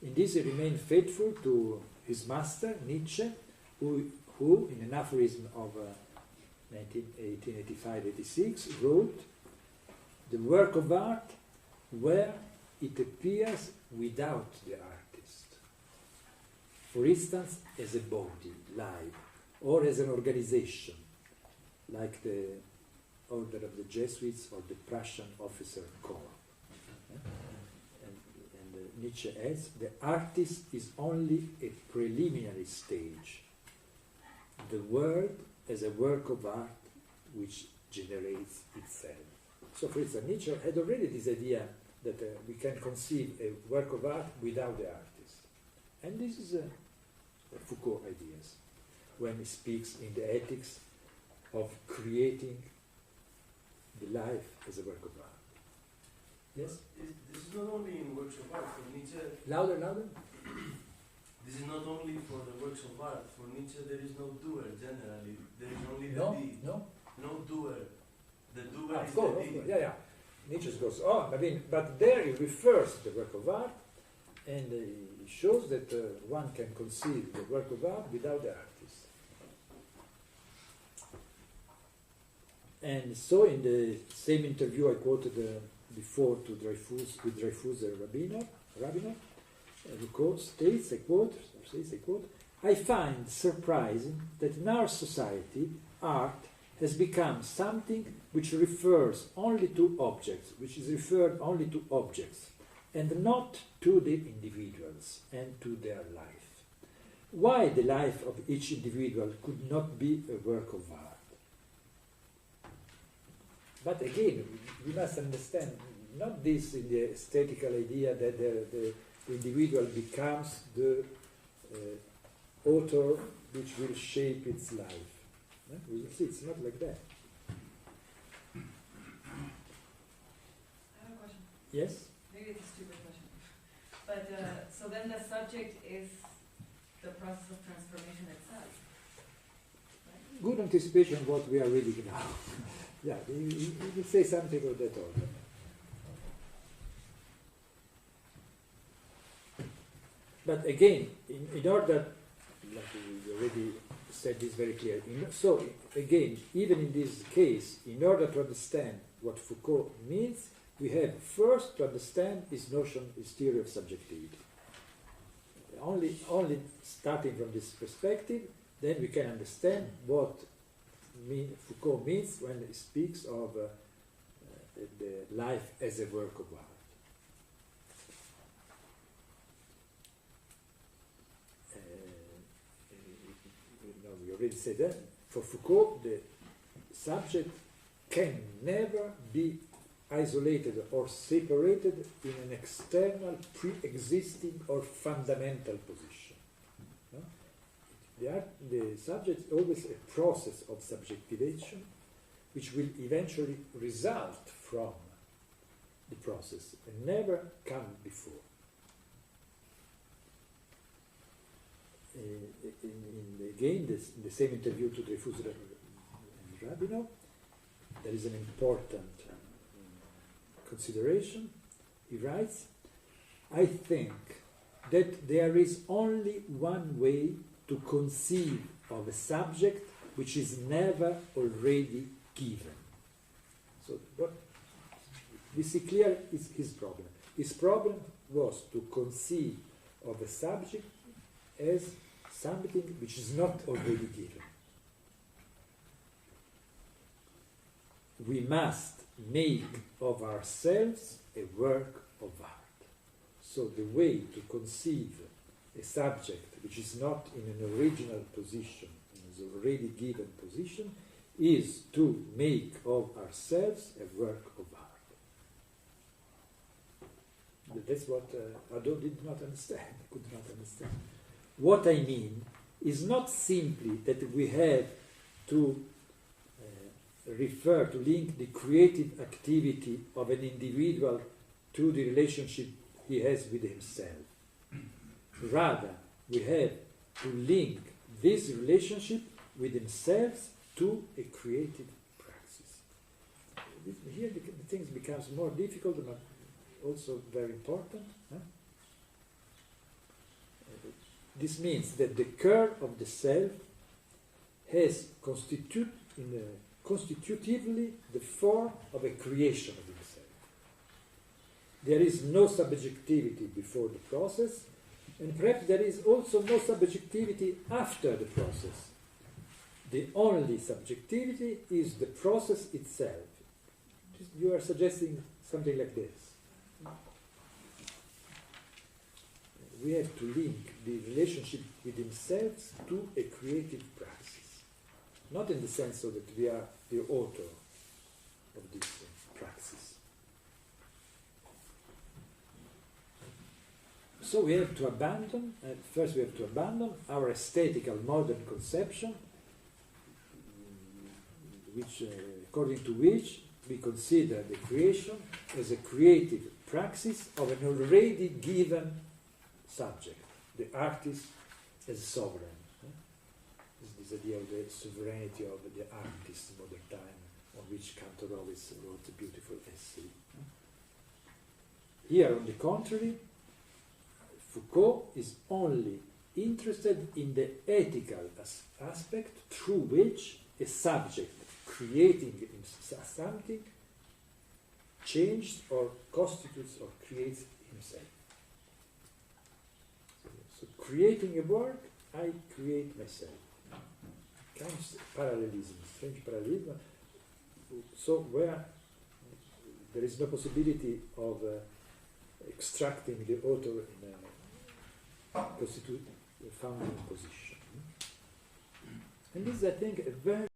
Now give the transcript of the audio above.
In this he remained faithful to his master, Nietzsche, who in an aphorism of 1885-86, wrote, "The work of art where it appears without the artist. For instance, as a body, live, or as an organization, like the Order of the Jesuits or the Prussian Officer Corps." And Nietzsche adds, "The artist is only a preliminary stage. The world as a work of art which generates itself." So, for instance, Nietzsche had already this idea that we can conceive a work of art without the artist. And this is Foucault ideas, when he speaks in the ethics of creating the life as a work of art. Yes? This is not only in works of art. For Nietzsche, Louder, louder. this is not only for the works of art. For Nietzsche, there is no doer generally. There is only the No, deed. no. No doer. The doer Of is course, the of deed. course. Yeah. Nietzsche goes on. I mean, but there he refers to the work of art, and he shows that one can conceive the work of art without the artist. And so, in the same interview I quoted before to Dreyfus, with Dreyfus and Rabinov, Foucault states, I quote, "I find surprising that in our society, art has become something which refers only to objects, which is referred only to objects, and not to the individuals and to their life. Why the life of each individual could not be a work of art?" But again, we must understand, not this in the aesthetical idea that the individual becomes the author which will shape its life. We will see, it's not like that. I have a question. Yes? Maybe it's a stupid question. But so then the subject is the process of transformation itself. Right? Good anticipation of what we are reading now. Yeah, you will say something of that order. But again, in order, like we already said this very clearly, so again, even in this case, in order to understand what Foucault means, we have first to understand his notion, his theory of subjectivity. Only starting from this perspective, then we can understand what Foucault means when he speaks of the life as a work of art. We already said that. For Foucault, the subject can never be isolated or separated in an external, pre-existing or fundamental position. No? The subject is always a process of subjectivation which will eventually result from the process and never come before. Again, in the same interview to Dreyfus and Rabinov, there is an important consideration. He writes, "I think that there is only one way to conceive of a subject which is never already given." So what we see clear is his problem. His problem was to conceive of a subject as something which is not already given. We must make of ourselves a work of art. So the way to conceive a subject which is not in an original position, in an already given position, is to make of ourselves a work of art. That's what Hadot did not understand, could not understand. What I mean is not simply that we have to refer, to link the creative activity of an individual to the relationship he has with himself. Rather, we have to link this relationship with himself to a creative praxis. Here the things becomes more difficult, but also very important. Huh? This means that the core of the self has constitutively the form of a creation of himself. There is no subjectivity before the process, and perhaps there is also no subjectivity after the process. The only subjectivity is the process itself. You are suggesting something like this. We have to link the relationship with himself to a creative praxis. Not in the sense so that we are the author of this praxis. So we have to abandon, first we have to abandon our aesthetical modern conception, according to which we consider the creation as a creative praxis of an already given subject, the artist as sovereign. This idea of the sovereignty of the artist in modern time, on which Cantor always wrote a beautiful essay. Here, on the contrary, Foucault is only interested in the ethical aspect through which a subject creating something changes or constitutes or creates himself. So creating a work, I create myself. Kind of parallelism, strange parallelism. So where there is no possibility of extracting the author in a founding position. And this is, I think, a very